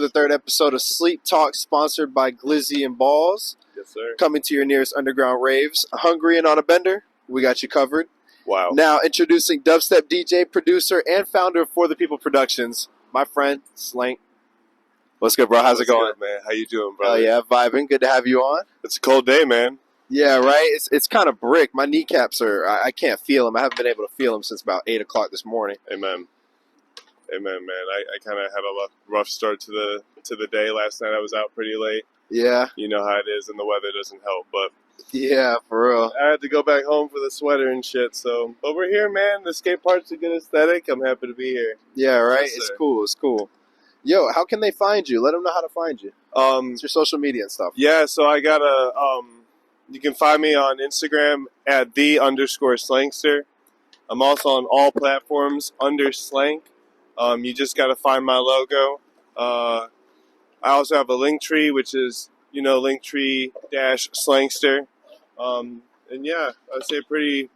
the third episode of Sleep Talk, sponsored by Glizzy and Balls. Yes, sir. Coming to your nearest underground raves. Hungry and on a bender? We got you covered. Wow. Now introducing dubstep DJ, producer, and founder of For the People Productions, my friend SLANK. What's good, bro? How's it going? Good, man? How you doing, bro? Oh yeah, vibing. Good to have you on. It's a cold day, man. Yeah, right? It's kind of brick. My kneecaps I can't feel them. I haven't been able to feel them since about 8 o'clock this morning. Amen. Amen, man. I kind of had a rough start to the day last night. I was out pretty late. Yeah. You know how it is, and the weather doesn't help. But yeah, for real. I had to go back home for the sweater and shit. So, but we're here, man. The skate park's a good aesthetic. I'm happy to be here. Yeah, right? Yes, it's cool. It's cool. Yo, how can they find you? Let them know how to find you. It's your social media and stuff. Yeah, so I got you can find me on Instagram at @the_slankster. I'm also on all platforms under Slank. You just got to find my logo. I also have a link tree, which is, Linktree-slankster. And yeah, I'd say pretty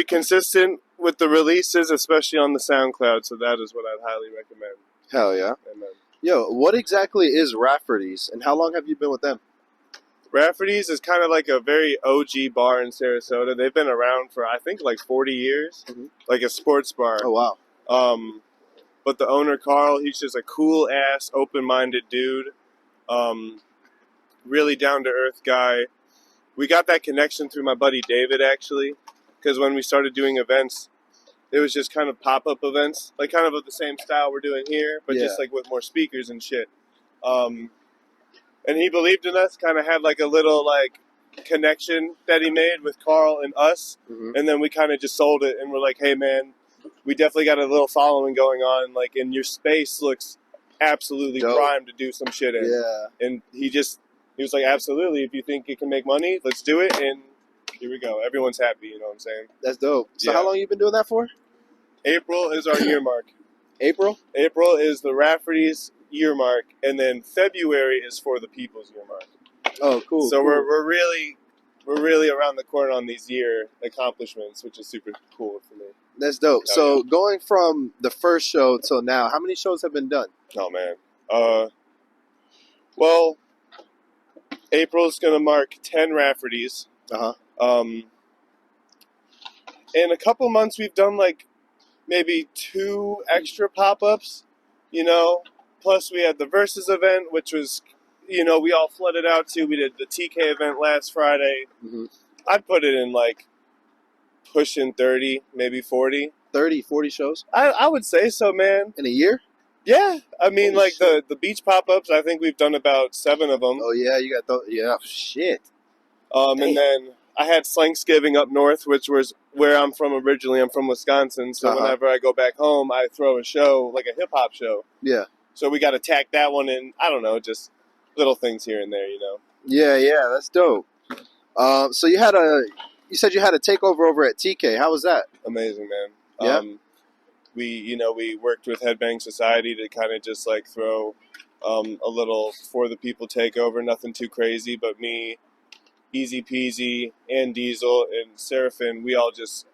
consistent with the releases, especially on the SoundCloud. So that is what I'd highly recommend. Hell yeah. Amen. Yo, what exactly is Rafferty's, and how long have you been with them? Rafferty's is kind of like a very OG bar in Sarasota. They've been around for, I think, like 40 years, like a sports bar. Oh, wow. But the owner, Carl, he's just a cool-ass, open-minded dude. Really down-to-earth guy. We got that connection through my buddy David, actually, because when we started doing events, it was just kind of pop-up events, like kind of the same style we're doing here, but just like with more speakers and shit. And he believed in us, kind of had like a little like connection that he made with Carl and us. And then we kind of just sold it and we're like, hey man, we definitely got a little following going on. Like, and your space looks absolutely primed to do some shit in. Yeah. And he was like, absolutely. If you think it can make money, let's do it. And here we go. Everyone's happy. You know what I'm saying? That's dope. So how long you been doing that for? April is our year mark. April? April is the Rafferty's year mark, and then February is For the People's year mark. Oh, cool. So cool. we're really around the corner on these year accomplishments, which is super cool for me. That's dope. So going from the first show till now, how many shows have been done? Oh man. Well, April's gonna mark 10 Rafferty's. In a couple months, we've done like maybe 2 extra pop-ups, Plus, we had the Versus event, which was, we all flooded out to. We did the TK event last Friday. I'd put it in, like, pushing 30, maybe 40. 30, 40 shows? I would say so, man. In a year? Yeah. I mean, the beach pop-ups, I think we've done about 7 of them. Oh, yeah, you got those. Yeah, shit. And then I had Slanksgiving up north, which was where I'm from originally. I'm from Wisconsin, so whenever I go back home, I throw a show, like a hip-hop show. Yeah. So we got to tack that one in. I don't know, just little things here and there, Yeah, that's dope. So you said you had a takeover over at TK. How was that? Amazing, man. Yeah. We worked with Headbang Society to kind of just like throw a little For the People takeover. Nothing too crazy, but me, Easy Peasy, and Diesel and Seraphin, we all just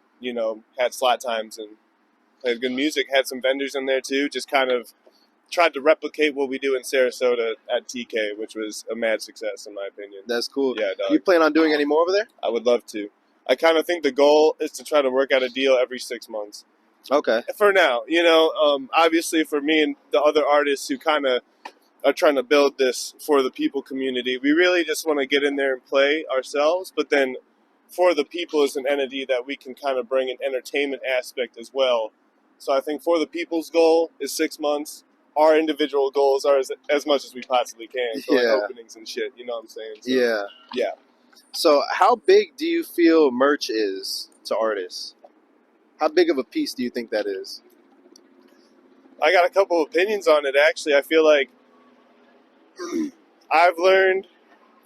had slot times and played good music. Had some vendors in there too. Just kind of tried to replicate what we do in Sarasota at TK, which was a mad success in my opinion. That's cool. Yeah, dog. You plan on doing any more over there? I would love to. I kind of think the goal is to try to work out a deal every 6 months. Okay. For now, obviously for me and the other artists who kind of are trying to build this For the People community, we really just want to get in there and play ourselves, but then For the People is an entity that we can kind of bring an entertainment aspect as well. So I think For the People's goal is 6 months. Our individual goals are as much as we possibly can for like openings and shit. You know what I'm saying? So, yeah. So how big do you feel merch is to artists? How big of a piece do you think that is? I got a couple opinions on it, actually. I feel like I've learned...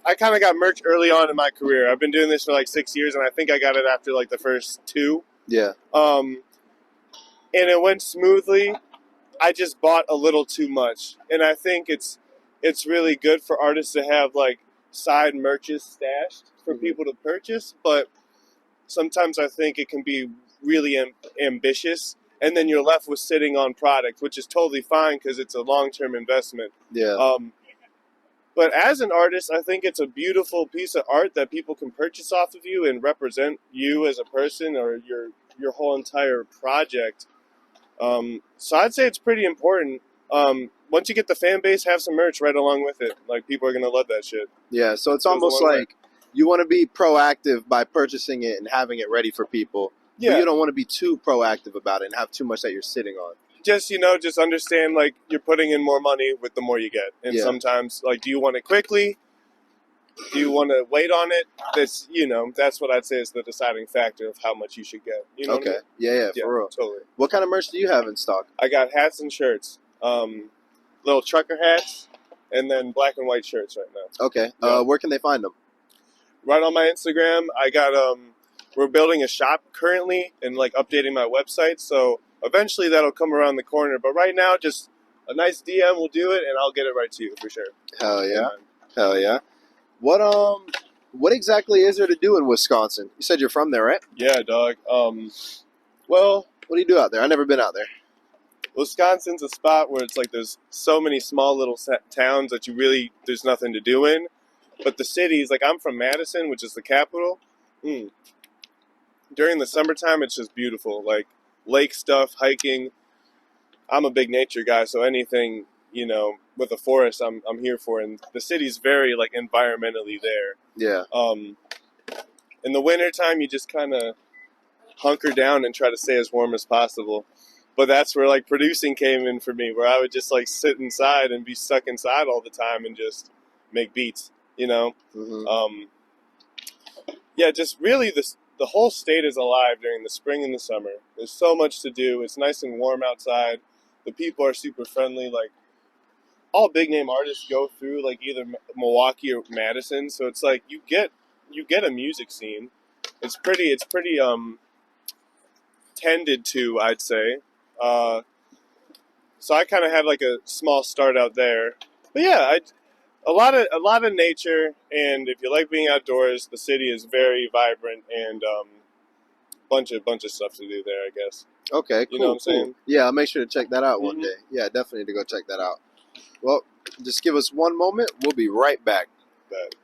I kind of got merch early on in my career. I've been doing this for like 6 years, and I think I got it after like the first 2. Yeah. And it went smoothly. I just bought a little too much, and I think it's really good for artists to have like side merches stashed for people to purchase, but sometimes I think it can be really ambitious and then you're left with sitting on product, which is totally fine because it's a long-term investment. Yeah. But as an artist, I think it's a beautiful piece of art that people can purchase off of you and represent you as a person or your whole entire project. So I'd say it's pretty important. Once you get the fan base, have some merch right along with it. Like, people are gonna love that shit. Yeah, so it's Goes a almost long way. like you want to be proactive by purchasing it and having it ready for people. But Yeah, you don't want to be too proactive about it and have too much that you're sitting on. just just understand, like, you're putting in more money with the more you get, and Yeah. sometimes, like, do you want it quickly? Do you want to wait on it? That's what I'd say is the deciding factor of how much you should get. You know what I Okay. mean? Yeah, Yeah, for real. totally. What kind of merch do you have in stock? I got hats and shirts, little trucker hats, and then black and white shirts right now. Okay. Yeah. Where can they find them? Right on my Instagram, I got we're building a shop currently and like updating my website, so eventually that'll come around the corner. But right now, just a nice DM will do it, and I'll get it right to you for sure. Hell yeah. man. Hell yeah. What exactly is there to do in Wisconsin? You said you're from there, right? Yeah, dog. Well, What do you do out there? I've never been out there. Wisconsin's a spot where it's like there's so many small little towns that there's nothing to do in. But the cities, like, I'm from Madison, which is the capital. During the summertime, it's just beautiful. Like, lake stuff, hiking. I'm a big nature guy, so anything, with a forest, I'm here for. And the city's very, like, environmentally there. Yeah. In the wintertime, you just kind of hunker down and try to stay as warm as possible. But that's where, like, producing came in for me, where I would just, like, sit inside and be stuck inside all the time and just make beats. Mm-hmm. Yeah, just really the whole state is alive during the spring and the summer. There's so much to do. It's nice and warm outside. The people are super friendly. Like, all big name artists go through, like, either Milwaukee or Madison. So it's like you get a music scene. It's pretty tended to, I'd say. So I kind of had like a small start out there. But yeah, a lot of nature, and if you like being outdoors, the city is very vibrant, and bunch of stuff to do there, I guess. Okay, cool. You know what I'm saying? Yeah, I'll make sure to check that out one Mhm. day. Yeah, definitely need to go check that out. Well, just give us one moment. We'll be right back. But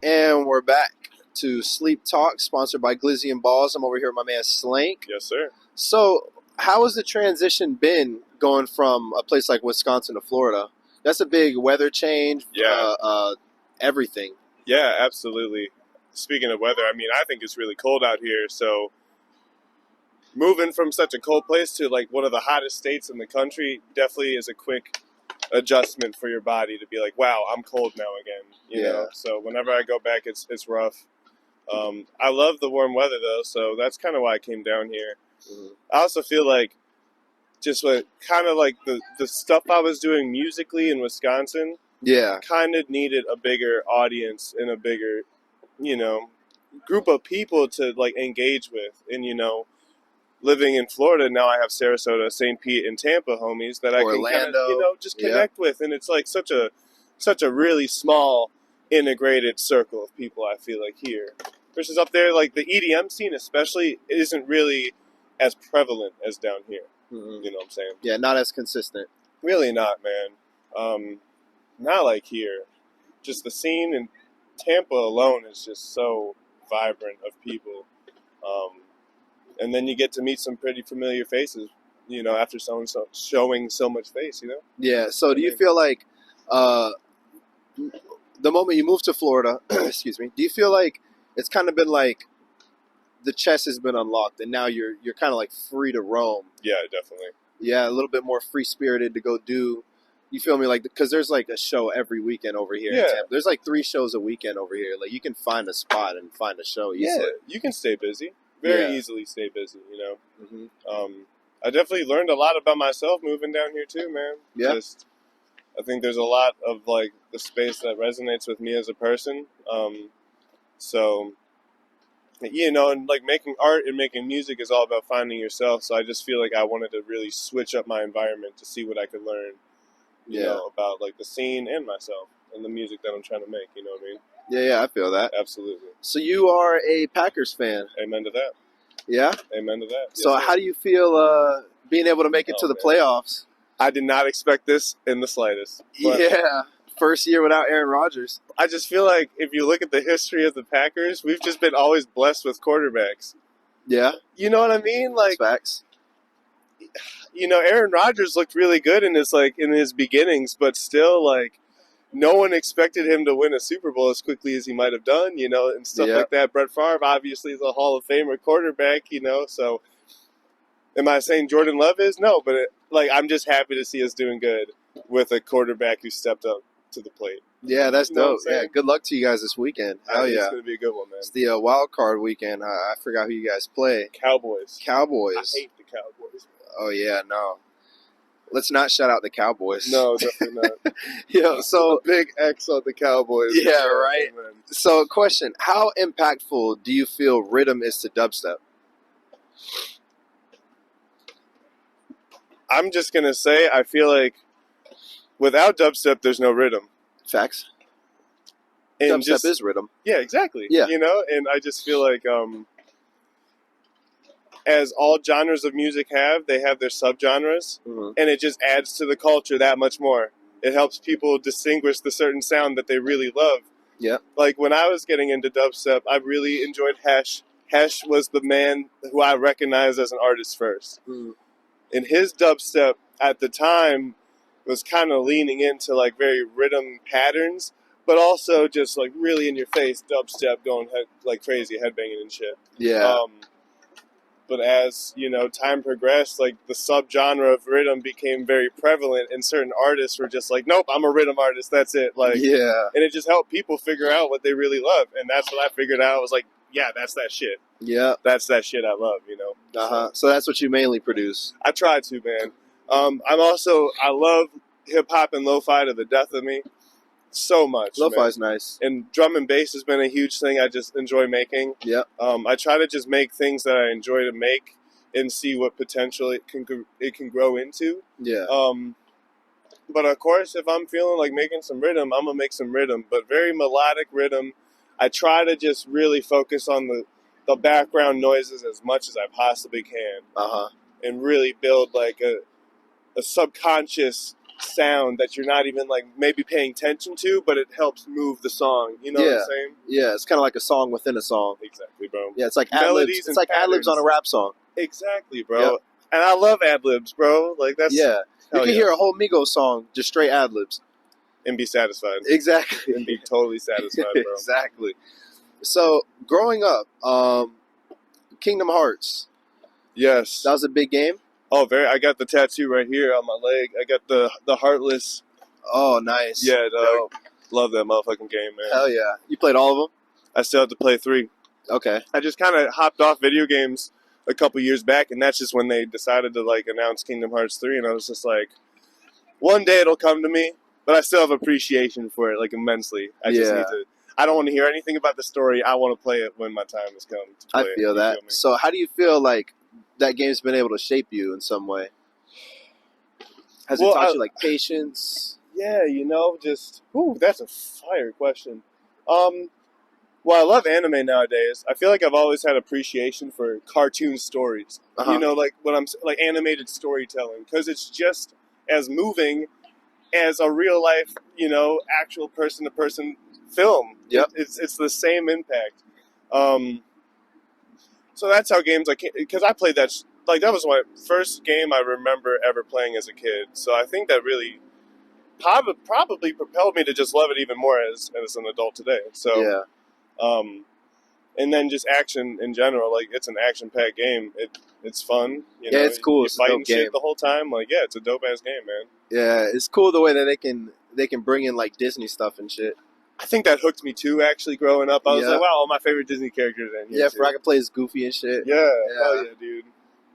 And we're back to Sleep Talk, sponsored by Glizzy and Balls. I'm over here with my man Slank. yes, sir. So, how has the transition been going from a place like Wisconsin to Florida? That's a big weather change. Yeah. Everything. Yeah, absolutely. Speaking of weather, I mean, I think it's really cold out here. So moving from such a cold place to like one of the hottest states in the country definitely is a quick adjustment for your body to be like, wow, I'm cold now again. You know. So whenever I go back, it's rough. I love the warm weather though, so that's kind of why I came down here. Mhm. I also feel like just what kind of like the stuff I was doing musically in Wisconsin Yeah. kind of needed a bigger audience and a bigger, group of people to like engage with. And living in Florida now, I have Sarasota, St. Pete, and Tampa homies that I can kind Orlando. of just connect with, and it's like such a really small integrated circle of people. I feel like here versus up there, like the EDM scene especially isn't really as prevalent as down here. Mhm. You know what I'm saying? Yeah, not as consistent. Really not, man. Not like here. Just the scene in Tampa alone is just so vibrant of people. And then you get to meet some pretty familiar faces, after showing so much face, Yeah. So, do you feel like the moment you moved to Florida, excuse me, do you feel like it's kind of been like the chest has been unlocked and now you're kind of like free to roam? Yeah, definitely. Yeah, a little bit more free spirited to go do. You feel me? Like, because there's like a show every weekend over here. Yeah. In Tampa. There's like 3 shows a weekend over here. Like, you can find a spot and find a show easily. Yeah, you can stay busy. Very Yeah. easily stay busy, Mm-hmm. I definitely learned a lot about myself moving down here too, man. Yeah. I think there's a lot of like the space that resonates with me as a person. So, and like making art and making music is all about finding yourself. So I just feel like I wanted to really switch up my environment to see what I could learn, about like the scene and myself and the music that I'm trying to make. You know what I mean? Yeah, I feel that. Absolutely. So you are a Packers fan, Amen to that. yeah? Amen to that. So Yes, how sir. do you feel being able to make it to Oh, the man. playoffs? I did not expect this in the slightest. But Yeah, first year without Aaron Rodgers. I just feel like if you look at the history of the Packers, we've just been always blessed with quarterbacks. Yeah, You know what I mean? that's Like, facts. you know, Aaron Rodgers looked really good in his beginnings, but still, like, no one expected him to win a Super Bowl as quickly as he might have done, you know, and stuff Yeah. like that. Brett Favre obviously is a Hall of Famer quarterback, you know, so am I saying Jordan Love is? No, but I'm just happy to see us doing good with a quarterback who stepped up to the plate. Yeah, that's You know what I'm dope. Yeah, saying? good luck to you guys this weekend. Hell It's yeah. going to be a good one, man. It's the wild card weekend. I forgot who you guys play. Cowboys. Cowboys. I hate the Cowboys. Oh, yeah, no. Let's not shout out the Cowboys. No, definitely not. Yo, so, a big X on the Cowboys. Yeah, right. Man. so question, how impactful do you feel rhythm is to dubstep? I'm just going to say I feel like without dubstep, there's no rhythm. Facts. And Dubstep is rhythm. Yeah, exactly. Yeah. You know, and I just feel like as all genres of music have, they have their subgenres, and it just adds to the culture that much more. It helps people distinguish the certain sound that they really love. Yeah. Like when I was getting into dubstep, I really enjoyed Hesh. Hesh was the man who I recognized as an artist first. And his dubstep at the time was kind of leaning into like very rhythm patterns, but also just like really in your face dubstep going like crazy, headbanging and shit. Yeah. But as, you know, time progressed, like the subgenre of rhythm became very prevalent, and certain artists were just like, nope, I'm a rhythm artist, that's it. Like, Yeah. and it just helped people figure out what they really love. And that's what I figured out. I was like, yeah, that's that shit. Yeah. That's that shit I love, you know. Uh-huh. So that's what you mainly produce. I try to, man. I love hip hop and lo-fi to the death of me. So much. Lo-fi's nice. And drum and bass has been a huge thing I just enjoy making. Yeah. I try to just make things that I enjoy to make and see what potential it can grow into. Yeah. But of course, if I'm feeling like making some rhythm, I'm gonna make some rhythm, but very melodic rhythm. I try to just really focus on the background noises as much as I possibly can. And really build like a subconscious sound that you're not even like maybe paying attention to, but it helps move the song. You know what I'm saying? Yeah, it's kind of like a song within a song. Exactly, bro. Yeah, it's like ad-libs. It's like ad-libs on a rap song. Exactly, bro. And I love ad-libs, bro. Like that's You can hear a whole Migos song just straight ad-libs and be satisfied. Exactly. And be totally satisfied, bro. Exactly. So growing up, Kingdom Hearts. Yes, that was a big game. Oh, very. I got the tattoo right here on my leg. I got the Heartless. Oh, nice. Yeah, dog. Love that motherfucking game, man. Hell yeah. You played all of them? I still have to play 3. Okay. I just kind of hopped off video games a couple years back, and that's just when they decided to like announce Kingdom Hearts 3, and I was just like, one day it'll come to me, but I still have appreciation for it, like immensely. I just need to. I don't want to hear anything about the story. I want to play it when my time has come to play it. I feel that. So how do you feel like that game's been able to shape you in some way? Has it taught you like patience? Yeah, you know, just that's a fire question. Well, I love anime nowadays. I feel like I've always had appreciation for cartoon stories. You know, like when I'm like animated storytelling, because it's just as moving as a real life, you know, actual person to person film. Yep. It's the same impact. So that's how games because I played that. Like that was my first game I remember ever playing as a kid. So I think that really probably propelled me to just love it even more as an adult today. So and then just action in general, like it's an action-packed game. It's fun. You know, it's cool. You're It's a fighting dope shit game the whole time. Like it's a dope ass game, man. Yeah, it's cool the way that they can bring in like Disney stuff and shit. I think that hooked me too. Actually, growing up, I was like, wow, all my favorite Disney characters are in here. Yeah, I could play as Goofy and shit. Yeah, hell yeah, dude.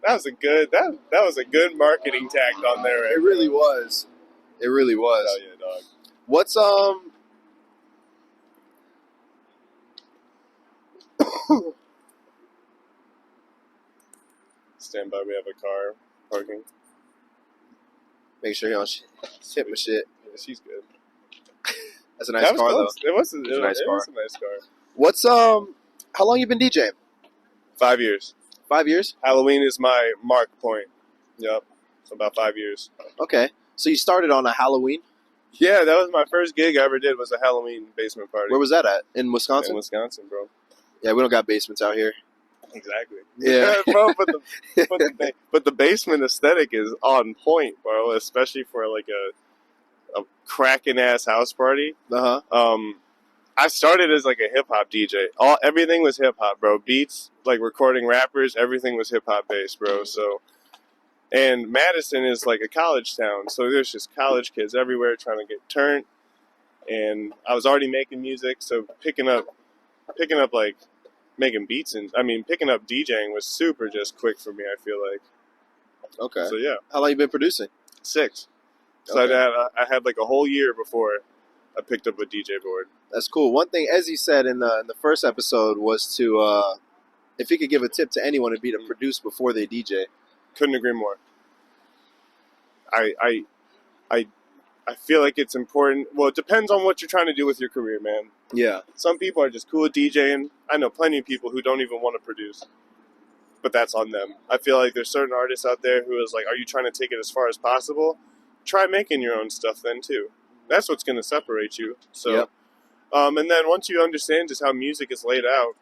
That was a good that was a good marketing tack on there. Right? It really was. It really was. Hell yeah, dog. What's Stand by. We have a car parking. Make sure you don't hit my shit. Yeah, she's good. That's a nice That was car, though. close. It was. It's a nice car. a nice car. What's How long you been DJing? 5 years. 5 years. Halloween is my mark point. Yep. So about 5 years. Okay. So you started on a Halloween. Yeah, that was my first gig I ever did. Was a Halloween basement party. Where was that at? In Wisconsin. In Wisconsin, bro. Yeah, we don't got basements out here. Exactly. Yeah, bro. But the basement aesthetic is on point, bro. Especially for like a cracking ass house party. I started as like a hip hop DJ. Everything was hip hop, bro. Beats, like recording rappers, everything was hip hop based, bro. So, and Madison is like a college town, so there's just college kids everywhere trying to get turned. And I was already making music, so picking up like making beats and picking up DJing was super just quick for me. I feel like. Okay. So yeah. How long you been producing? 6. So Okay. I had like a whole year before I picked up a DJ board. That's cool. One thing Ezzy said in the first episode was to, if he could give a tip to anyone, it'd be to produce before they DJ. Couldn't agree more. I feel like it's important. Well, it depends on what you're trying to do with your career, man. Yeah. Some people are just cool at DJing. I know plenty of people who don't even want to produce, but that's on them. I feel like there's certain artists out there who is like, are you trying to take it as far as possible? Try making your own stuff then too. That's what's going to separate you. So, Yep. And then once you understand just how music is laid out,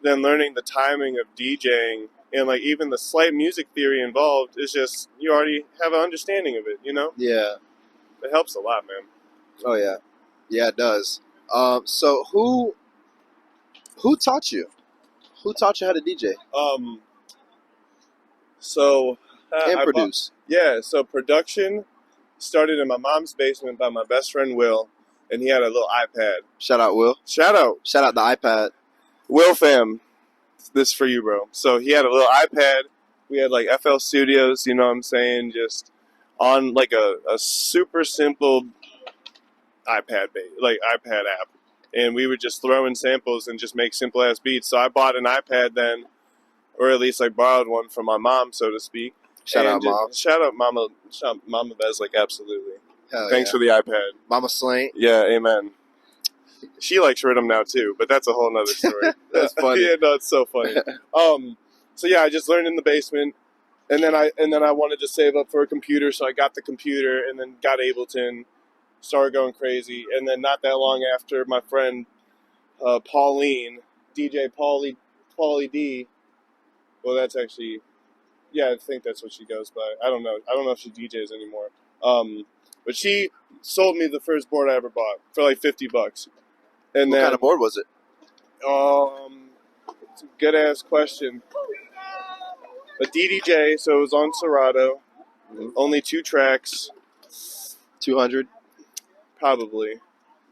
then learning the timing of DJing and like even the slight music theory involved is just, you already have an understanding of it, you know? Yeah. It helps a lot, man. Oh yeah. Yeah, it does. So who taught you? Who taught you how to DJ So and produce? So production started in my mom's basement by my best friend Will, and he had a little iPad. Shout out Will. Shout out the iPad. Will fam. This for you, bro. So he had a little iPad. We had like FL Studios, you know what I'm saying, just on like a super simple iPad app. And we would just throw in samples and just make simple ass beats. So I bought an iPad then, or at least I borrowed one from my mom, so to speak. Shout out Mom. Shout out Mama. Shout out Mama Bez, like absolutely. Hell Thanks yeah. for the iPad. Mama Slank. Yeah, amen. She likes rhythm now too, but that's a whole nother story. That's funny. Yeah, no, it's so funny. So yeah, I just learned in the basement, and then I wanted to save up for a computer, so I got the computer, and then got Ableton, started going crazy, and then not that long after, my friend Pauline, DJ Paulie D. Well, that's actually, yeah, I think that's what she goes by. I don't know if she DJs anymore. But she sold me the first board I ever bought for like $50. And What kind of board was it? It's a good ass question. A DDJ, so it was on Serato. Mm-hmm. Only 2 tracks. 200. Probably.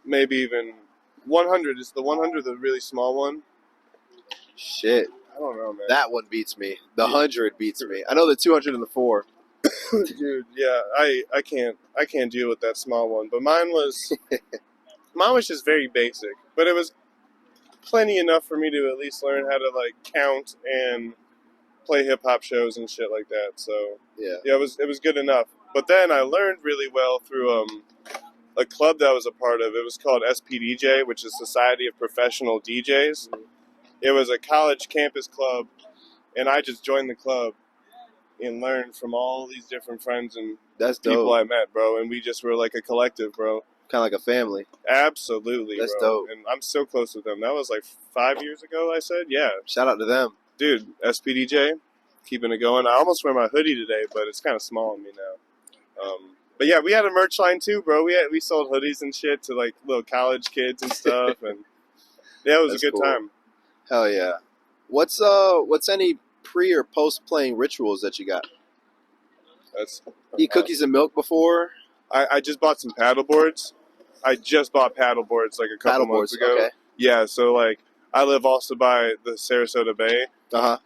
Maybe even 100. Is the 100 the really small one? Shit. I don't know, man. That one beats me. The 100 beats me. I know the 200 and the 4. Dude, yeah, I can't deal with that small one. But mine was just very basic. But it was plenty enough for me to at least learn how to like count and play hip hop shows and shit like that. So yeah, it was good enough. But then I learned really well through a club that I was a part of. It was called SPDJ, which is Society of Professional DJs. Mm-hmm. It was a college campus club, and I just joined the club and learned from all these different friends and that's people dope. I met, bro. And we just were like a collective, bro. Kind of like a family. Absolutely, that's bro. dope. And I'm so close with them. That was like 5 years ago, I said. Yeah. Shout out to them. Dude, SPDJ, keeping it going. I almost wear my hoodie today, but it's kind of small on me now. But yeah, we had a merch line too, bro. We sold hoodies and shit to like little college kids and stuff, and yeah, it was That's a good cool. time. Hell yeah. What's any pre or post playing rituals that you got? Eat cookies and milk before? I just bought some paddle boards. I just bought paddle boards like a couple months ago. Okay. Yeah, so like I live also by the Sarasota Bay. Uh-huh.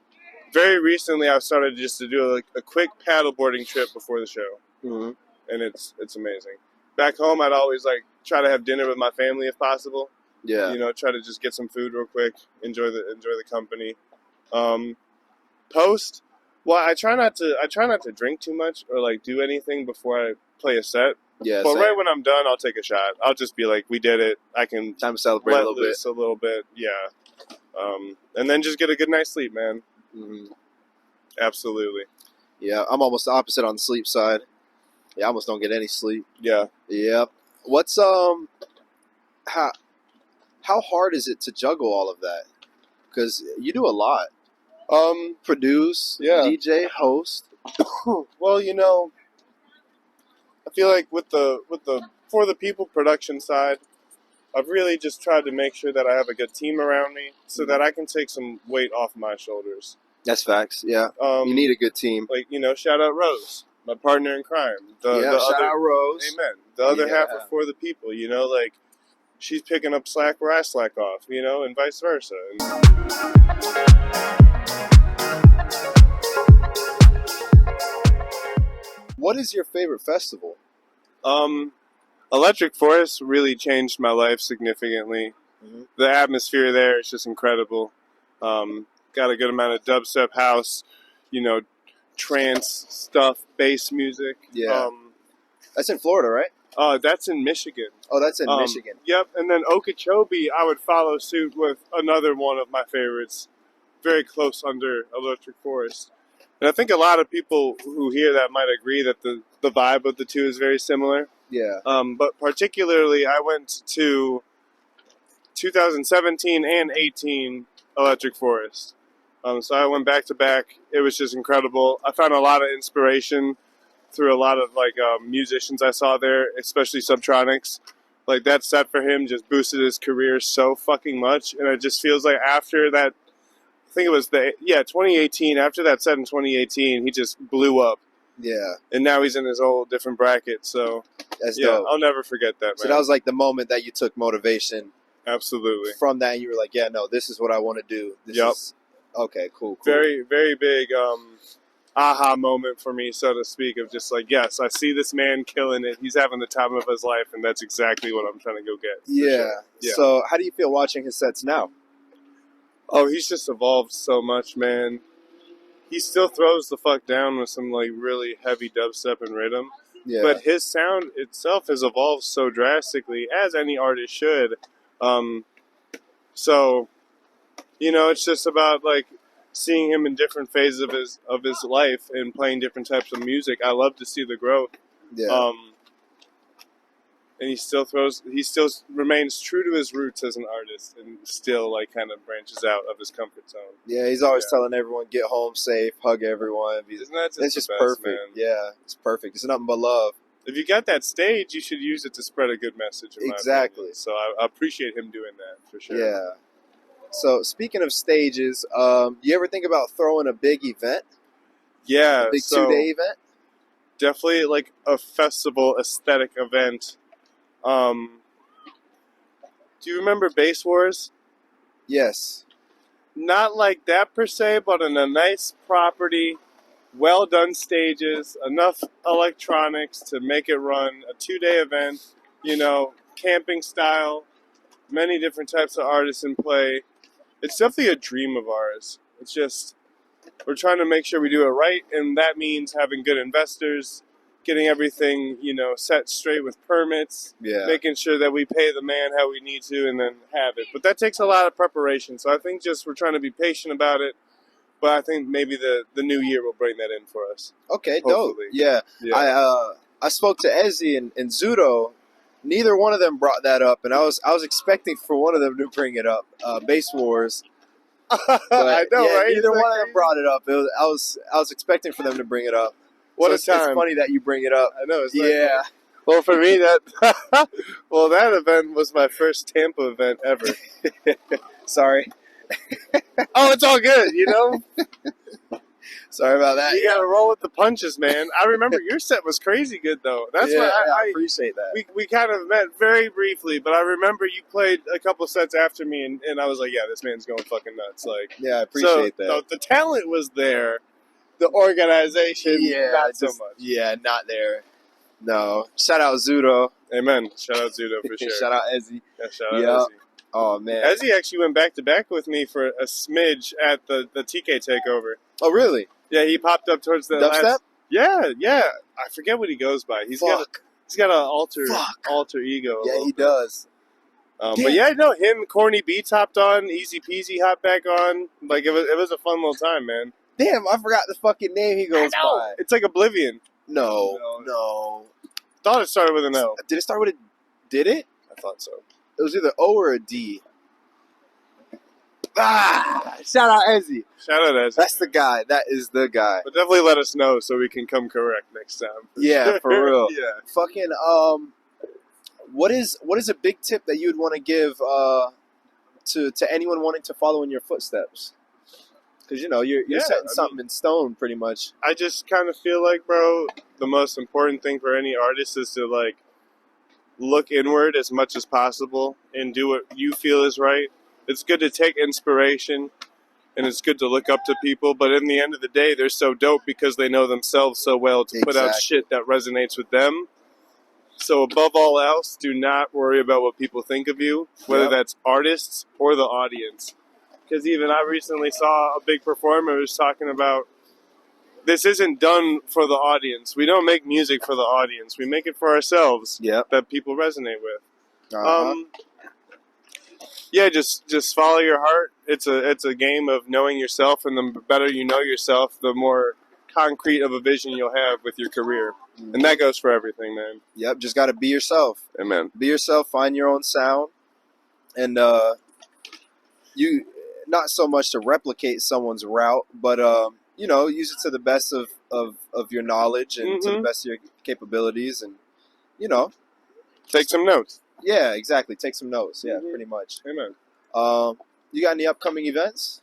Very recently, I've started just to do like a quick paddle boarding trip before the show, Mm-hmm. and it's amazing. Back home, I'd always like try to have dinner with my family if possible. Yeah. You know, try to just get some food real quick, enjoy the company. Post, well, I try not to drink too much or like do anything before I play a set. Yeah, But same. right when I'm done, I'll take a shot. I'll just be like, we did it. I can Time to celebrate a let little bit. loose a little bit. Yeah. And then just get a good night's sleep, man. Mm-hmm. Absolutely. Yeah, I'm almost the opposite on the sleep side. Yeah, I almost don't get any sleep. Yeah. Yep. What's how hard is it to juggle all of that? Because you do a lot. Produce, Yeah. DJ, host. Well, you know, I feel like with the for the people production side, I've really just tried to make sure that I have a good team around me so that I can take some weight off my shoulders. That's facts. Yeah, you need a good team. Like, you know, shout out Rose, my partner in crime. Shout out Rose. Amen. The other half are for the people. You know, like she's picking up slack where I slack off. You know, and vice versa. What is your favorite festival? Electric Forest really changed my life significantly. Mm-hmm. The atmosphere there is just incredible. Got a good amount of dubstep house, you know, trance stuff, bass music. Yeah. That's in Florida, right? That's in Michigan. Oh, that's in Michigan. Yep, and then Okeechobee, I would follow suit with another one of my favorites, very close under Electric Forest. And I think a lot of people who hear that might agree that the vibe of the two is very similar. Yeah. But particularly, I went to 2017 and 18 Electric Forest. So I went back to back. It was just incredible. I found a lot of inspiration through a lot of musicians I saw there, especially Subtronics. Like that set for him just boosted his career so fucking much, and it just feels like after that, I think it was 2018. After that set in 2018, he just blew up. Yeah. And now he's in his old different bracket. So that's dope. I'll never forget that, man. So that was like the moment that you took motivation. Absolutely. From that, and you were like, yeah, no, this is what I want to do. This is okay, cool. Very, very big aha moment for me, so to speak, of just like, yes, I see this man killing it. He's having the time of his life, and that's exactly what I'm trying to go get. Yeah. Sure. Yeah. So how do you feel watching his sets now? Oh, he's just evolved so much, man. He still throws the fuck down with some like really heavy dubstep and rhythm. Yeah. But his sound itself has evolved so drastically, as any artist should. So, you know, it's just about like seeing him in different phases of his life and playing different types of music. I love to see the growth. Yeah. And he still remains true to his roots as an artist, and still like kind of branches out of his comfort zone. Yeah, he's always telling everyone, get home safe, hug everyone. Isn't that just it's just best, perfect, man? Yeah, it's perfect. It's nothing but love. If you got that stage, you should use it to spread a good message. Exactly. So I appreciate him doing that for sure. Yeah. So speaking of stages, you ever think about throwing a big event? Yeah. A big 2-day event? Definitely like a festival aesthetic event. Do you remember Bass Wars? Yes. Not like that per se, but in a nice property, well done stages, enough electronics to make it run, a 2-day event, you know, camping style, many different types of artists in play. It's definitely a dream of ours. It's just, we're trying to make sure we do it right, and that means having good investors, getting everything, you know, set straight with permits, making sure that we pay the man how we need to, and then have it. But that takes a lot of preparation, so I think just we're trying to be patient about it. But I think maybe the new year will bring that in for us. Okay, hopefully. Dope. Yeah. I spoke to Ezzy and Zudo. Neither one of them brought that up, and I was expecting for one of them to bring it up. Bass Wars. But, I know, right? Neither one of them brought it up. I was expecting for them to bring it up. What so a time! It's funny that you bring it up. I know. It's yeah. Well, for me, that event was my first Tampa event ever. Sorry. Oh, it's all good. You know. Sorry about that. You gotta roll with the punches, man. I remember your set was crazy good, though. That's why I appreciate that. We kind of met very briefly, but I remember you played a couple sets after me, and I was like, yeah, this man's going fucking nuts. Like, yeah, I appreciate that. So the talent was there. The organization, not so much. Yeah, not there. No. Shout out Zudo. Amen. Shout out Zudo for sure. Shout out Ezzy. Yeah, shout out Ezzy. Oh, man. Ezzy actually went back-to-back with me for a smidge at the TK takeover. Oh, really? Yeah, he popped up towards the Dubstep? Yeah. I forget what he goes by. He's got He's got an Fuck. alter ego. Yeah, he does. But yeah, no, him, Corny Beats hopped on, Easy Peasy hopped back on. Like it was a fun little time, man. Damn, I forgot the fucking name he goes by. It's like Oblivion. No. Thought it started with an O. Did it start with a? Did it? I thought so. It was either O or a D. Shout out Ezzy. Shout out Ezzy. That's the guy. That is the guy. But definitely let us know so we can come correct next time. Yeah, for real. Yeah. Fucking what is a big tip that you would want to give to anyone wanting to follow in your footsteps? Because you're setting something in stone pretty much. I just kind of feel like, bro, the most important thing for any artist is to like look inward as much as possible and do what you feel is right. It's good to take inspiration and it's good to look up to people, but in the end of the day, they're so dope because they know themselves so well to put out shit that resonates with them. So above all else, do not worry about what people think of you, whether that's artists or the audience. Because even I recently saw a big performer who was talking about, this isn't done for the audience. We don't make music for the audience. We make it for ourselves that people resonate with. Yeah, just follow your heart. It's a game of knowing yourself, and the better you know yourself, the more concrete of a vision you'll have with your career. And that goes for everything, man. Yep, just got to be yourself. Amen. Be yourself, find your own sound, and you not so much to replicate someone's route, but use it to the best of your knowledge and to the best of your capabilities, and take some notes. Yeah, exactly. Take some notes. Yeah, pretty much. Amen. You got any upcoming events?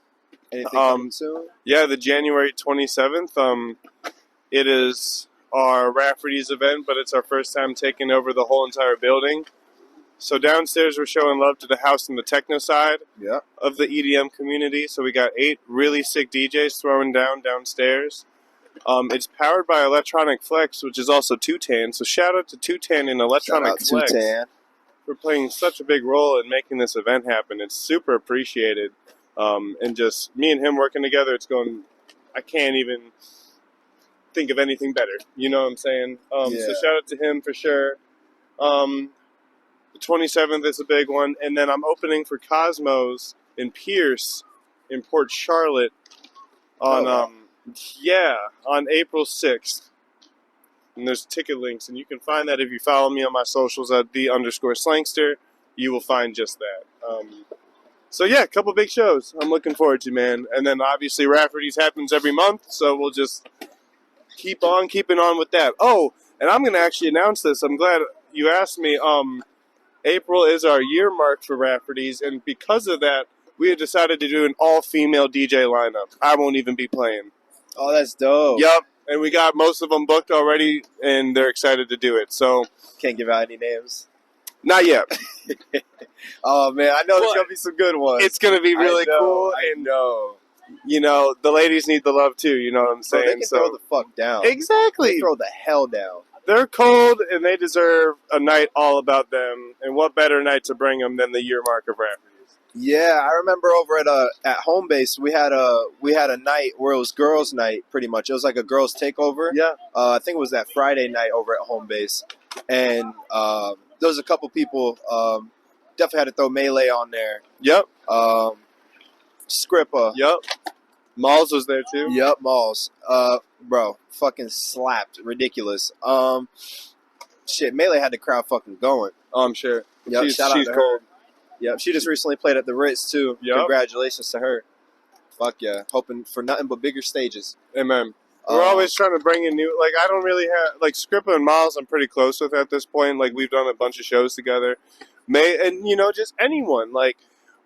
Anything coming soon? Yeah, the January 27th. It is our Rafferty's event, but it's our first time taking over the whole entire building. So downstairs, we're showing love to the house and the techno side of the EDM community. So we got 8 really sick DJs throwing downstairs. It's powered by Electronic Flex, which is also Tutan. So shout out to Tutan and Electronic Flex. Tutan. For playing such a big role in making this event happen. It's super appreciated. And just me and him working together, it's going, I can't even think of anything better. You know what I'm saying? So shout out to him for sure. The 27th is a big one. And then I'm opening for Cosmos in Pierce in Port Charlotte on, on April 6th. And there's ticket links, and you can find that if you follow me on my socials at @the_slankster. You will find just that. So yeah, a couple big shows I'm looking forward to, man. And then obviously Rafferty's happens every month, so we'll just keep on keeping on with that. Oh, and I'm going to actually announce this. I'm glad you asked me. April is our year mark for Rafferty's, and because of that, we have decided to do an all-female DJ lineup. I won't even be playing. Oh, that's dope. Yup. And we got most of them booked already, and they're excited to do it. So can't give out any names. Not yet. Oh man, I know there's gonna be some good ones. It's gonna be really cool. I know. The ladies need the love too. You know what I'm saying? They can throw the fuck down. Exactly. They throw the hell down. They're cold, and they deserve a night all about them. And what better night to bring them than the year mark of Rafferty's? Yeah, I remember over at home base we had a night where it was girls' night pretty much. It was like a girls' takeover. Yeah. I think it was that Friday night over at home base, and there was a couple people. Definitely had to throw Melee on there. Yep. Scrippa. Yep. Malls was there too. Yep, Malls. Bro, fucking slapped. Ridiculous. Shit, Melee had the crowd fucking going. Oh, I'm sure. Yep, she's shout out to cold. her. Yep, she just recently played at the Ritz too. Yep. Congratulations to her. Fuck yeah. Hoping for nothing but bigger stages. Amen. We're always trying to bring in new, I don't really have, Scrippa and Miles I'm pretty close with at this point. We've done a bunch of shows together. Just anyone.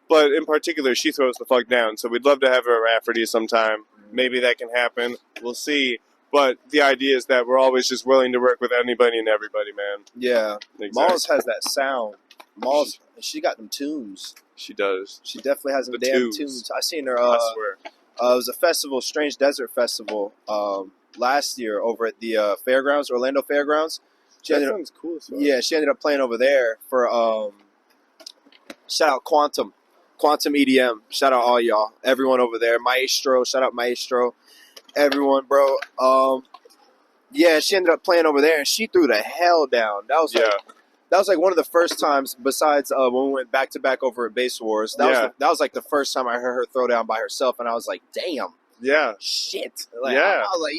But in particular, she throws the fuck down. So we'd love to have her at Rafferty sometime. Maybe that can happen. We'll see. But the idea is that we're always just willing to work with anybody and everybody, man. Yeah. Exactly. Malls has that sound. Malls, she got them tunes. She does. She definitely has them damn tunes. I seen her. I swear. It was a festival, Strange Desert Festival, last year over at the fairgrounds, Orlando Fairgrounds. That sounds cool as well. Yeah, she ended up playing over there for shout out Quantum EDM. Shout out all y'all, everyone over there. Maestro, shout out Maestro, everyone, bro. Yeah, she ended up playing over there, and she threw the hell down. That was like one of the first times, besides when we went back to back over at Base Wars. That was like the first time I heard her throw down by herself, and I was like, damn, shit. Like, I was like,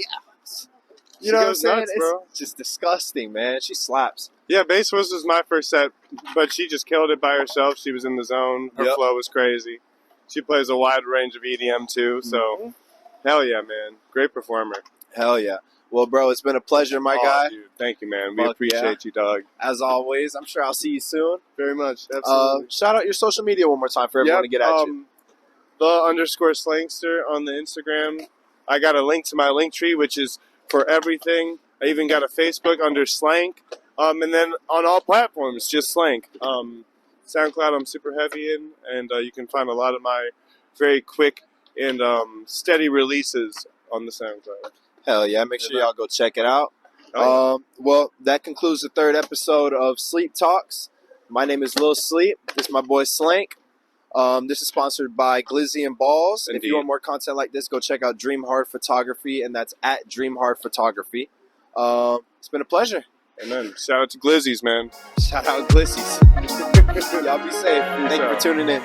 you know what I'm saying? Nuts, bro. It's just disgusting, man. She slaps. Yeah, Base Wars was my first set, but she just killed it by herself. She was in the zone. Her flow was crazy. She plays a wide range of EDM too, so hell yeah, man. Great performer. Hell yeah. Well, bro, it's been a pleasure, my guy. Dude. Thank you, man. We appreciate you, dog. As always, I'm sure I'll see you soon. Very much. Absolutely. Shout out your social media one more time for everyone to get at you. _Slankster on the Instagram. I got a link to my link tree, which is for everything. I even got a Facebook under SLANK. And then on all platforms, just SLANK. SoundCloud, I'm super heavy in, and you can find a lot of my very quick and steady releases on the SoundCloud. Hell yeah, make sure y'all go check it out. Well, that concludes the 3rd episode of Sleep Talks. My name is Lil Sleep. This is my boy Slank. This is sponsored by Glizzy and Balls. Indeed. If you want more content like this, go check out Dream Hard Photography, and that's at Dream Hard Photography. It's been a pleasure. Amen. Shout out to Glizzies, man. Shout out Glizzies. Y'all be safe. Thank you for tuning in.